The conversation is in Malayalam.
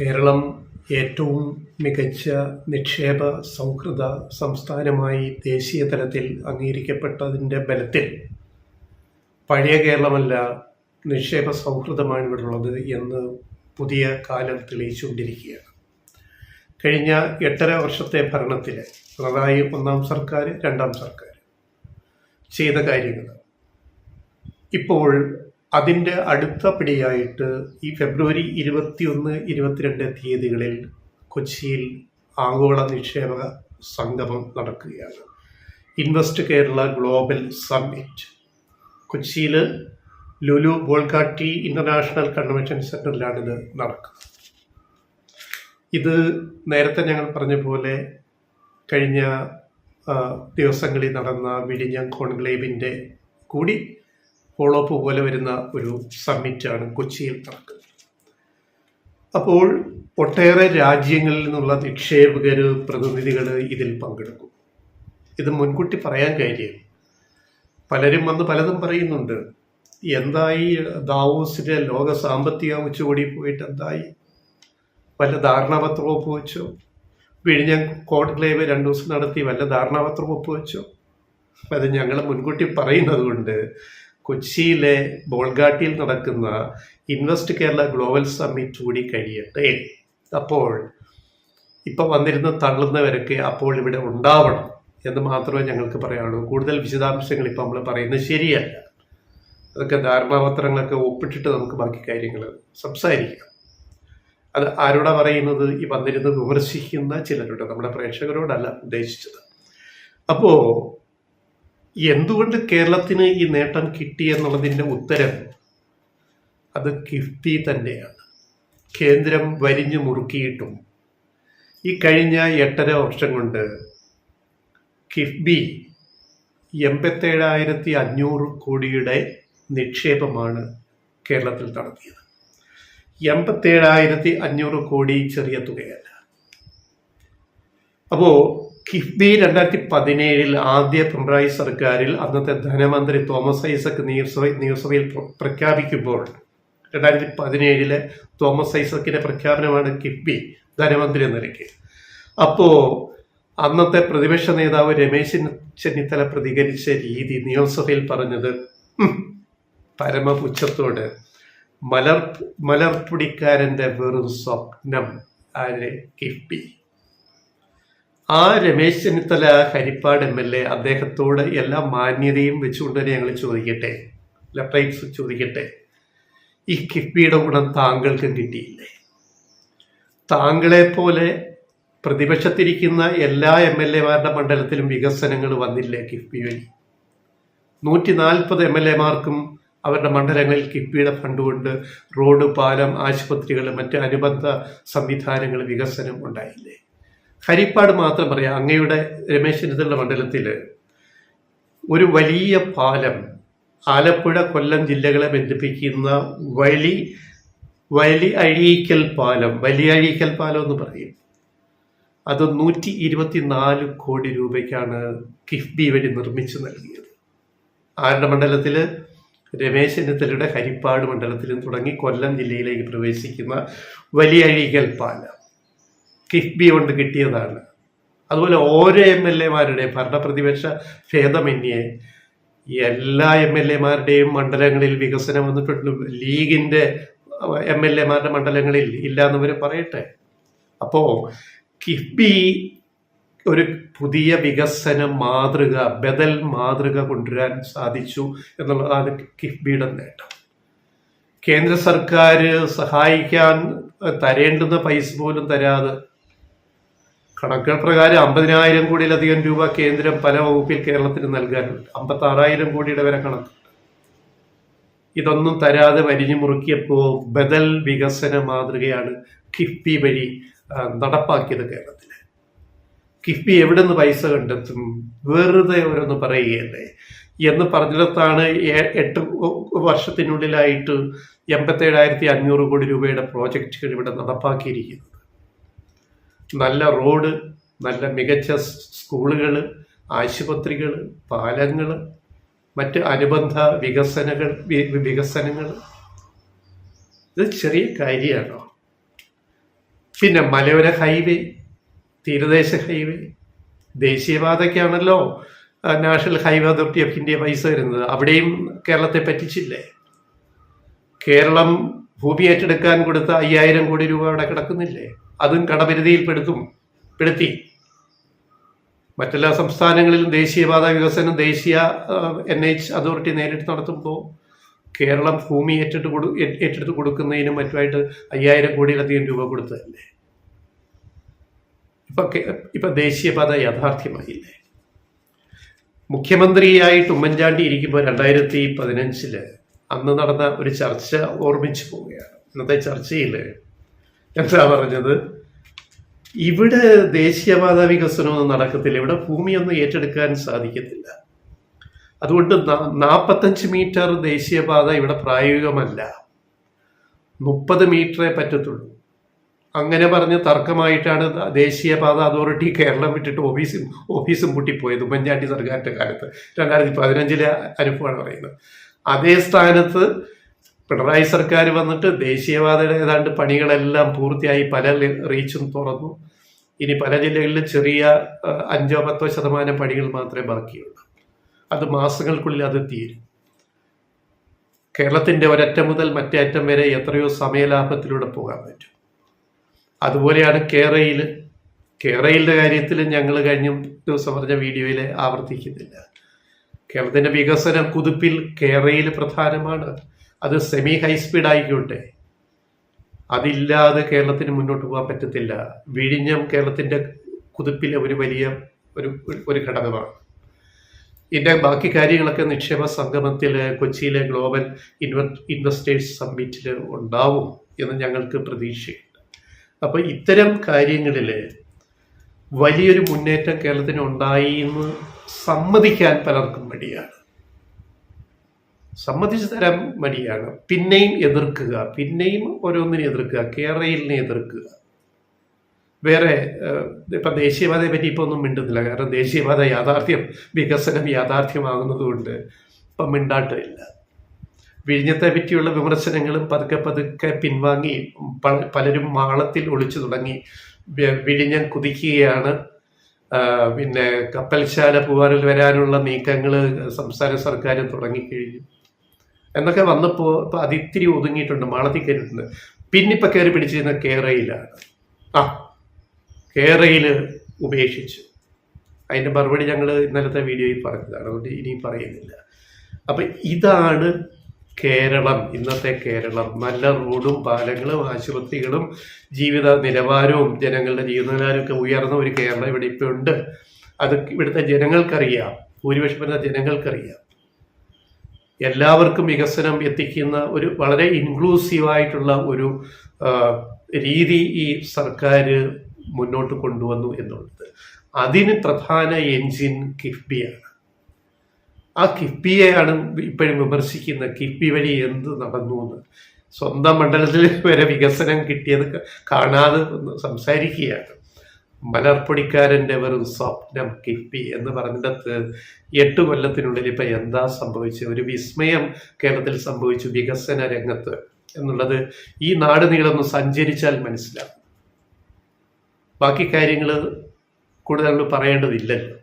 കേരളം ഏറ്റവും മികച്ച നിക്ഷേപ സൗഹൃദ സംസ്ഥാനമായി ദേശീയ തലത്തിൽ അംഗീകരിക്കപ്പെട്ടതിൻ്റെ ബലത്തിൽ പഴയ കേരളമല്ല, നിക്ഷേപ സൗഹൃദമാണ് ഇവിടെയുള്ളത് എന്ന് പുതിയ കാലം തെളിയിച്ചുകൊണ്ടിരിക്കുകയാണ്. കഴിഞ്ഞ 8.5 വർഷത്തെ ഭരണത്തിൽ പിണറായി ഒന്നാം സർക്കാർ, രണ്ടാം സർക്കാർ ചെയ്ത കാര്യങ്ങൾ ഇപ്പോൾ അതിൻ്റെ അടുത്ത പടിയായിട്ട് ഈ ഫെബ്രുവരി 21, 22 തീയതികളിൽ കൊച്ചിയിൽ ആഗോള നിക്ഷേപ സംഗമം നടക്കുകയാണ്. ഇൻവെസ്റ്റ് കേരള ഗ്ലോബൽ സമ്മിറ്റ് കൊച്ചിയിൽ ലുലു ബോൾഗാട്ടി ഇൻ്റർനാഷണൽ കൺവെൻഷൻ സെൻറ്ററിലാണിത് നടക്കുന്നത്. ഇത് നേരത്തെ ഞങ്ങൾ പറഞ്ഞ പോലെ കഴിഞ്ഞ ദിവസങ്ങളിൽ നടന്ന വിഴിഞ്ഞം കോൺക്ലേവിൻ്റെ കൂടി ഫോളോ അപ്പ് പോലെ വരുന്ന ഒരു സമ്മിറ്റാണ് കൊച്ചിയിൽ നടക്കുന്നത്. അപ്പോൾ ഒട്ടേറെ രാജ്യങ്ങളിൽ നിന്നുള്ള നിക്ഷേപകർ, പ്രതിനിധികൾ ഇതിൽ പങ്കെടുക്കും. ഇത് മുൻകൂട്ടി പറയാൻ കാര്യം, പലരും വന്ന് പലതും പറയുന്നുണ്ട്. എന്തായി ദാവോസിലെ ലോക സാമ്പത്തിക ഉച്ചകോടി പോയിട്ട് എന്തായി? വല്ല ധാരണാപത്രം ഒപ്പുവെച്ചോ? വിഴിഞ്ഞം കോൺക്ലേവ് 2 ദിവസം നടത്തി വല്ല ധാരണാപത്രം ഒപ്പുവെച്ചോ? അത് ഞങ്ങൾ മുൻകൂട്ടി പറയുന്നത് കൊണ്ട് കൊച്ചിയിലെ ബോൾഗാട്ടിയിൽ നടക്കുന്ന ഇൻവെസ്റ്റ് കേരള ഗ്ലോബൽ സമ്മിറ്റ് കൂടി കഴിയട്ടെ. അപ്പോൾ ഇപ്പം വന്നിരുന്ന് തള്ളുന്നവരൊക്കെ അപ്പോൾ ഇവിടെ ഉണ്ടാവണം എന്ന് മാത്രമേ ഞങ്ങൾക്ക് പറയാനുള്ളൂ. കൂടുതൽ വിശദാംശങ്ങൾ ഇപ്പം നമ്മൾ പറയുന്നത് ശരിയല്ല. അതൊക്കെ ധാരണാപത്രങ്ങളൊക്കെ ഒപ്പിട്ടിട്ട് നമുക്ക് ബാക്കി കാര്യങ്ങൾ സംസാരിക്കാം. അത് ആരോടാ പറയുന്നത്? ഈ വന്നിരുന്ന് വിമർശിക്കുന്ന ചിലരോട്, നമ്മുടെ പ്രേക്ഷകരോടല്ല ഉദ്ദേശിച്ചത്. അപ്പോൾ എന്തുകൊണ്ട് കേരളത്തിന് ഈ നേട്ടം കിട്ടി എന്നുള്ളതിൻ്റെ ഉത്തരം അത് കിഫ്ബി തന്നെയാണ്. കേന്ദ്രം വരിഞ്ഞു മുറുക്കിയിട്ടും ഈ കഴിഞ്ഞ 8.5 വർഷം കൊണ്ട് കിഫ്ബി 87,500 കോടിയുടെ നിക്ഷേപമാണ് കേരളത്തിൽ നടത്തിയത്. 87,500 കോടി ചെറിയ തുകയല്ല. അപ്പോൾ കിഫ്ബി 2017 ആദ്യ പിണറായി സർക്കാരിൽ അന്നത്തെ ധനമന്ത്രി തോമസ് ഐസക് നിയമസഭയിൽ പ്രഖ്യാപിക്കുമ്പോൾ 2017 തോമസ് ഐസക്കിന്റെ പ്രഖ്യാപനമാണ് കിഫ്ബി ധനമന്ത്രി എന്ന നിലയ്ക്ക്. അപ്പോൾ അന്നത്തെ പ്രതിപക്ഷ നേതാവ് രമേശ് ചെന്നിത്തല പ്രതികരിച്ച രീതി, നിയമസഭയിൽ പറഞ്ഞത് പരമപുച്ഛത്തോട്, മലർപ്പൊടിക്കാരൻ്റെ വെറും സ്വപ്നം ആരെ? കിഫ്ബി. ആ രമേശ് ചെന്നിത്തല ഹരിപ്പാട് MLA, അദ്ദേഹത്തോട് എല്ലാ മാന്യതയും വെച്ചുകൊണ്ട് തന്നെ ഞങ്ങൾ ചോദിക്കട്ടെ, ലെഫ്റ്റൈറ്റ്സ് ചോദിക്കട്ടെ, ഈ കിഫ്ബിയുടെ ഗുണം താങ്കൾക്ക് കിട്ടിയില്ലേ? താങ്കളെപ്പോലെ പ്രതിപക്ഷത്തിരിക്കുന്ന എല്ലാ MLA-മാരുടെ മണ്ഡലത്തിലും വികസനങ്ങൾ വന്നില്ലേ കിഫ്ബി വഴി? 140 MLA-മാർക്കും അവരുടെ മണ്ഡലങ്ങളിൽ കിഫ്ബിയുടെ ഫണ്ട് കൊണ്ട് റോഡ്, പാലം, ആശുപത്രികൾ, മറ്റ് അനുബന്ധ സംവിധാനങ്ങൾ, വികസനം ഉണ്ടായില്ലേ? ഹരിപ്പാട് മാത്രം പറയാം, അങ്ങയുടെ രമേശ് ചെന്നിത്തലയുടെ മണ്ഡലത്തിൽ ഒരു വലിയ പാലം, ആലപ്പുഴ, കൊല്ലം ജില്ലകളെ ബന്ധിപ്പിക്കുന്ന വലിയഴീക്കൽ പാലം എന്ന് പറയും. അത് 124 കോടി രൂപയ്ക്കാണ് കിഫ്ബി വഴി നിർമ്മിച്ചു നൽകിയത്. ആരുടെ മണ്ഡലത്തിൽ? രമേശ് ചെന്നിത്തലയുടെ ഹരിപ്പാട് മണ്ഡലത്തിലും തുടങ്ങി കൊല്ലം ജില്ലയിലേക്ക് പ്രവേശിക്കുന്ന വലിയഴീക്കൽ പാലം കിഫ്ബി കൊണ്ട് കിട്ടിയതാണ്. അതുപോലെ ഓരോ MLA-മാരുടെ ഭരണപ്രതിപക്ഷ ഭേദമന്യേ എല്ലാ MLA-മാരുടെയും മണ്ഡലങ്ങളിൽ വികസനം വന്നിട്ടുണ്ട്. ലീഗിൻ്റെ MLA-മാരുടെ മണ്ഡലങ്ങളിൽ ഇല്ലാന്നവർ പറയട്ടെ. അപ്പോൾ കിഫ്ബി ഒരു പുതിയ വികസന മാതൃക, ബദൽ മാതൃക കൊണ്ടുവരാൻ സാധിച്ചു എന്നുള്ളതാണ് കിഫ്ബിയുടെ നേട്ടം. കേന്ദ്ര സർക്കാർ സഹായിക്കാൻ തരേണ്ടുന്ന പൈസ പോലും തരാതെ, കണക്കുകൾ പ്രകാരം 50,000 കോടിയിലധികം രൂപ കേന്ദ്രം പല വകുപ്പിൽ കേരളത്തിന് നൽകാനുണ്ട്. 56,000 കോടിയുടെ വരെ കണക്ക്. ഇതൊന്നും തരാതെ വരിഞ്ഞു മുറുക്കിയപ്പോൾ ബദൽ വികസന മാതൃകയാണ് കിഫ്ബി വഴി നടപ്പാക്കിയത് കേരളത്തിൽ. കിഫ്ബി എവിടെ നിന്ന് പൈസ കണ്ടെത്തും? വെറുതെ ഓരോന്ന് പറയുകയല്ലേ എന്ന് പറഞ്ഞിടത്താണ് 8 വർഷത്തിനുള്ളിലായിട്ട് 87,500 കോടി രൂപയുടെ പ്രോജക്റ്റുകൾ ഇവിടെ നടപ്പാക്കിയിരിക്കുന്നത്. നല്ല റോഡ്, നല്ല മികച്ച സ്കൂളുകൾ, ആശുപത്രികൾ, പാലങ്ങൾ, മറ്റ് അനുബന്ധ വികസനങ്ങൾ. ഇത് ചെറിയ കാര്യമാണോ? പിന്നെ മലയോര ഹൈവേ, തീരദേശ ഹൈവേ, ദേശീയപാതയ്ക്കാണല്ലോ national highway authority of India പൈസ വരുന്നത്. അവിടെയും കേരളത്തെ പറ്റിച്ചില്ലേ? കേരളം ഭൂമി ഏറ്റെടുക്കാൻ കൊടുത്ത 5000 കോടി രൂപ അവിടെ കിടക്കുന്നില്ലേ? അതും കടപരിധിയിൽ പെടുത്തി. മറ്റെല്ലാ സംസ്ഥാനങ്ങളിലും ദേശീയപാത വികസനം ദേശീയ NH അതോറിറ്റി നേരിട്ട് നടത്തുമ്പോൾ കേരളം ഭൂമി ഏറ്റെടുത്ത് കൊടുക്കുന്നതിനും മറ്റുമായിട്ട് 5000 കോടിയിലധികം രൂപ കൊടുത്തതല്ലേ? ഇപ്പൊ ദേശീയപാത യാഥാർത്ഥ്യമായില്ലേ? മുഖ്യമന്ത്രിയായിട്ട് ഉമ്മൻചാണ്ടി ഇരിക്കുമ്പോൾ 2015 അന്ന് നടന്ന ഒരു ചർച്ച ഓർമ്മിച്ചു പോവുകയാണ്. ഇന്നത്തെ ചർച്ചയിൽ എന്താ പറഞ്ഞത്? ഇവിടെ ദേശീയപാത വികസനമൊന്നും നടക്കത്തില്ല, ഇവിടെ ഭൂമിയൊന്നും ഏറ്റെടുക്കാൻ സാധിക്കത്തില്ല, അതുകൊണ്ട് 45 മീറ്റർ ദേശീയപാത ഇവിടെ പ്രായോഗികമല്ല, 30 മീറ്ററേ പറ്റത്തുള്ളൂ. അങ്ങനെ പറഞ്ഞ് തർക്കമായിട്ടാണ് ദേശീയപാത അതോറിറ്റി കേരളം വിട്ടിട്ട് ഓഫീസും പൂട്ടിപ്പോയത് ഉമ്മൻചാണ്ടി സർക്കാരിൻ്റെ കാലത്ത്. 2015 അനുഭവമാണ് പറയുന്നത്. അതേ സ്ഥാനത്ത് പിണറായി സർക്കാർ വന്നിട്ട് ദേശീയപാതയുടെ ഏതാണ്ട് പണികളെല്ലാം പൂർത്തിയായി, പല റീച്ചും തുറന്നു. ഇനി പല ജില്ലകളിലും ചെറിയ 5-10% പണികൾ മാത്രമേ ബാക്കിയുള്ളൂ. അത് മാസങ്ങൾക്കുള്ളിൽ അത് തീരും. കേരളത്തിൻ്റെ ഒരറ്റം മുതൽ മറ്റേ അറ്റം വരെ എത്രയോ സമയലാഭത്തിലൂടെ പോകാൻ പറ്റും. അതുപോലെയാണ് കേരളയിലെ കാര്യത്തിൽ ഞങ്ങൾ കഴിഞ്ഞ ദിവസം പറഞ്ഞ വീഡിയോയിൽ ആവർത്തിക്കുന്നില്ല. കേരളത്തിൻ്റെ വികസന കുതിപ്പിൽ കേരളയിൽ പ്രധാനമാണ്. അത് സെമി ഹൈസ്പീഡ് ആയിക്കോട്ടെ, അതില്ലാതെ കേരളത്തിന് മുന്നോട്ട് പോകാൻ പറ്റത്തില്ല. വിഴിഞ്ഞം കേരളത്തിൻ്റെ കുതിപ്പിലെ ഒരു വലിയ ഒരു ഘടകമാണ്. ഇതിൻ്റെ ബാക്കി കാര്യങ്ങളൊക്കെ നിക്ഷേപ സംഗമത്തിൽ കൊച്ചിയിലെ ഗ്ലോബൽ ഇൻവെസ്റ്റേഴ്സ് സമ്മിറ്റിൽ ഉണ്ടാവും എന്ന് ഞങ്ങൾക്ക് പ്രതീക്ഷയുണ്ട്. അപ്പോൾ ഇത്തരം കാര്യങ്ങളിൽ വലിയൊരു മുന്നേറ്റം കേരളത്തിന് ഉണ്ടായി എന്ന് സമ്മതിക്കാൻ പലർക്കും മടിയാണ്, സമ്മതിച്ചു തരാൻ മടിയാണ്. പിന്നെയും എതിർക്കുക, പിന്നെയും ഓരോന്നിനെ എതിർക്കുക, കേരളയിലിനെ എതിർക്കുക. വേറെ ഇപ്പം ദേശീയപാതയെ പറ്റി ഇപ്പോൾ ഒന്നും മിണ്ടുന്നില്ല, കാരണം ദേശീയപാത വികസനം യാഥാർത്ഥ്യമാകുന്നത് കൊണ്ട് ഇപ്പം മിണ്ടാട്ടമില്ല. വിഴിഞ്ഞത്തെ പറ്റിയുള്ള വിമർശനങ്ങളും പതുക്കെ പിൻവാങ്ങി പലരും മാളത്തിൽ ഒളിച്ചു തുടങ്ങി. വിഴിഞ്ഞം കുതിക്കുകയാണ്, പിന്നെ കപ്പൽശാല പൂവാറിൽ വരാനുള്ള നീക്കങ്ങൾ സംസ്ഥാന സർക്കാർ തുടങ്ങിക്കഴിഞ്ഞു എന്നൊക്കെ വന്നപ്പോൾ ഇപ്പം അതിത്തിരി ഒതുങ്ങിയിട്ടുണ്ട്, മാളത്തിൽ കയറിയിട്ടുണ്ട്. പിന്നിപ്പോൾ കയറി പിടിച്ചിരുന്ന കേരളയിലാണ്. കേരളയിൽ ഉപേക്ഷിച്ചു. അതിൻ്റെ മറുപടി ഞങ്ങൾ ഇന്നലത്തെ വീഡിയോയിൽ പറഞ്ഞതാണ്, അതുകൊണ്ട് ഇനി പറയുന്നില്ല. അപ്പം ഇതാണ് കേരളം, ഇന്നത്തെ കേരളം. നല്ല റോഡും പാലങ്ങളും ആശുപത്രികളും ജീവിത നിലവാരവും ജനങ്ങളുടെ ജീവിത നിലവാരമൊക്കെ ഉയർന്ന ഒരു കേരളം ഇവിടെ ഇപ്പോൾ ഉണ്ട്. അത് ഇവിടുത്തെ ജനങ്ങൾക്കറിയാം, ഭൂരിപക്ഷം വരുന്ന ജനങ്ങൾക്കറിയാം. എല്ലാവർക്കും വികസനം എത്തിക്കുന്ന ഒരു വളരെ ഇൻക്ലൂസീവായിട്ടുള്ള ഒരു രീതി ഈ സർക്കാർ മുന്നോട്ട് കൊണ്ടുവന്നു എന്നുള്ളത്. അതിന് പ്രധാന എൻജിൻ കിഫ്ബിയാണ്. ആ കിഫ്ബിയെയാണ് ഇപ്പോഴും വിമർശിക്കുന്നത്. കിഫ്ബി വഴി എന്ത് നടന്നു എന്ന് സ്വന്തം മണ്ഡലത്തിൽ വരെ വികസനം കിട്ടിയത് കാണാതെ സംസാരിക്കുകയാണ്. മലർപ്പൊടിക്കാരൻ്റെ വെറും സ്വപ്നം കിഫ്ബി എന്ന് പറഞ്ഞിടത്ത് 8 കൊല്ലത്തിനുള്ളിൽ ഇപ്പം എന്താ സംഭവിച്ചത്? ഒരു വിസ്മയം കേരളത്തിൽ സംഭവിച്ചു വികസന രംഗത്ത് എന്നുള്ളത് ഈ നാട് നീളൊന്ന് സഞ്ചരിച്ചാൽ മനസ്സിലാവും. ബാക്കി കാര്യങ്ങൾ കൂടുതൽ പറയേണ്ടതില്ലല്ലോ.